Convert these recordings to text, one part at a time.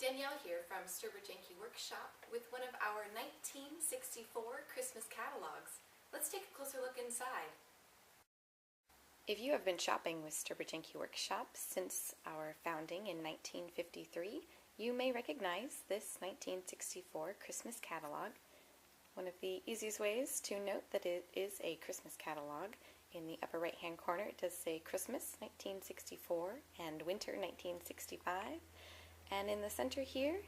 Danielle here from Sturbridge Yankee Workshop with one of our 1964 Christmas catalogs. Let's take a closer look inside. If you have been shopping with Sturbridge Yankee Workshop since our founding in 1953, you may recognize this 1964 Christmas catalog. One of the easiest ways to note that it is a Christmas catalog, in the upper right hand corner it does say Christmas 1964 and Winter 1965. And in the center here,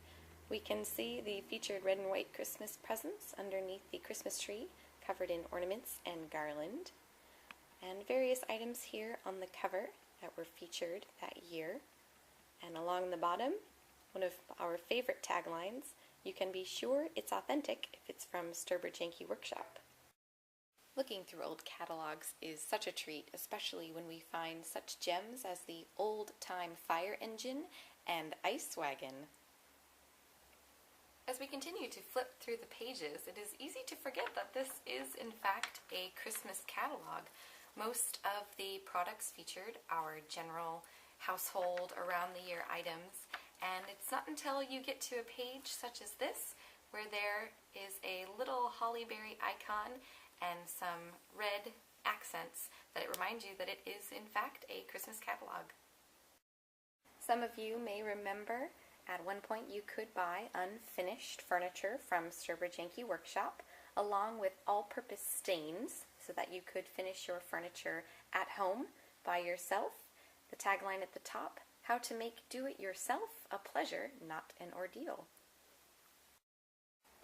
we can see the featured red and white Christmas presents underneath the Christmas tree, covered in ornaments and garland. And various items here on the cover that were featured that year. And along the bottom, one of our favorite taglines, "You can be sure it's authentic if it's from Sturbridge Yankee Workshop." Looking through old catalogs is such a treat, especially when we find such gems as the old-time fire engine and ice wagon. As we continue to flip through the pages, it is easy to forget that this is in fact a Christmas catalog. Most of the products featured are general household around-the-year items, and it's not until you get to a page such as this where there is a little holly berry icon and some red accents that it reminds you that it is in fact a Christmas catalog. Some of you may remember at one point you could buy unfinished furniture from Sturbridge Yankee Workshop along with all-purpose stains so that you could finish your furniture at home by yourself. The tagline at the top, "How to make do-it-yourself a pleasure, not an ordeal."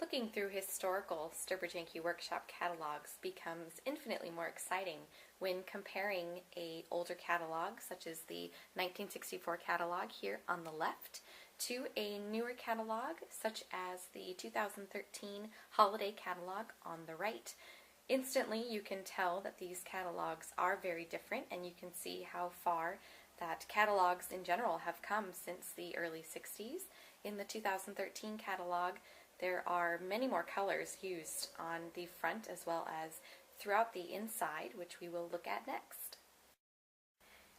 Looking through historical Sturbridge Yankee Workshop catalogs becomes infinitely more exciting when comparing an older catalog, such as the 1964 catalog here on the left, to a newer catalog, such as the 2013 holiday catalog on the right. Instantly, you can tell that these catalogs are very different, and you can see how far that catalogs in general have come since the early 60s. In the 2013 catalog, there are many more colors used on the front as well as throughout the inside, which we will look at next.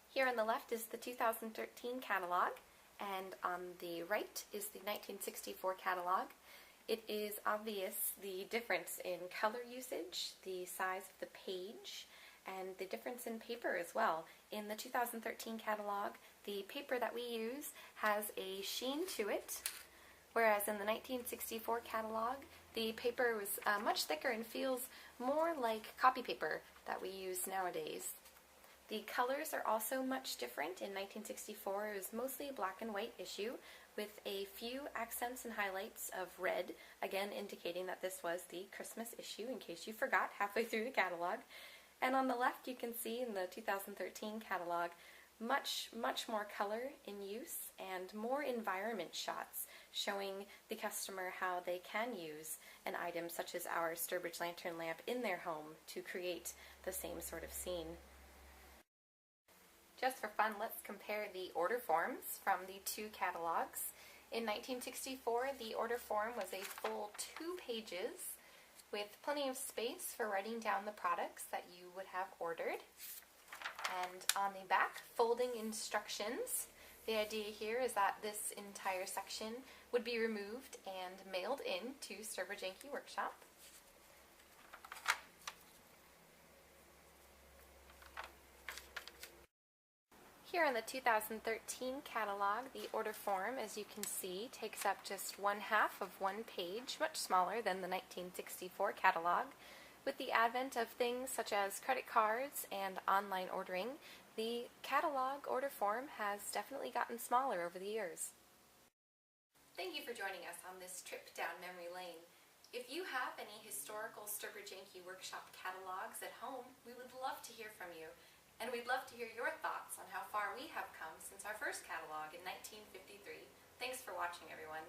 Here on the left is the 2013 catalog, and on the right is the 1964 catalog. It is obvious the difference in color usage, the size of the page, and the difference in paper as well. In the 2013 catalog, the paper that we use has a sheen to it, whereas in the 1964 catalog, the paper was much thicker and feels more like copy paper that we use nowadays. The colors are also much different. In 1964, it was mostly a black and white issue with a few accents and highlights of red, again indicating that this was the Christmas issue, in case you forgot halfway through the catalog. And on the left, you can see in the 2013 catalog, much more color in use and more environment shots showing the customer how they can use an item such as our Sturbridge lantern lamp in their home to create the same sort of scene. Just for fun, let's compare the order forms from the two catalogs. In 1964, the order form was a full 2 pages with plenty of space for writing down the products that you would have ordered. And on the back, folding instructions. The idea here is that this entire section would be removed and mailed in to Sturbridge Yankee Workshop. Here in the 2013 catalog, the order form, as you can see, takes up just 1/2 of 1 page, much smaller than the 1964 catalog. With the advent of things such as credit cards and online ordering, the catalog order form has definitely gotten smaller over the years. Thank you for joining us on this trip down memory lane. If you have any historical Sturbridge Yankee Workshop catalogs at home, we would love to hear from you. And we'd love to hear your thoughts on how far we have come since our first catalog in 1953. Thanks for watching, everyone.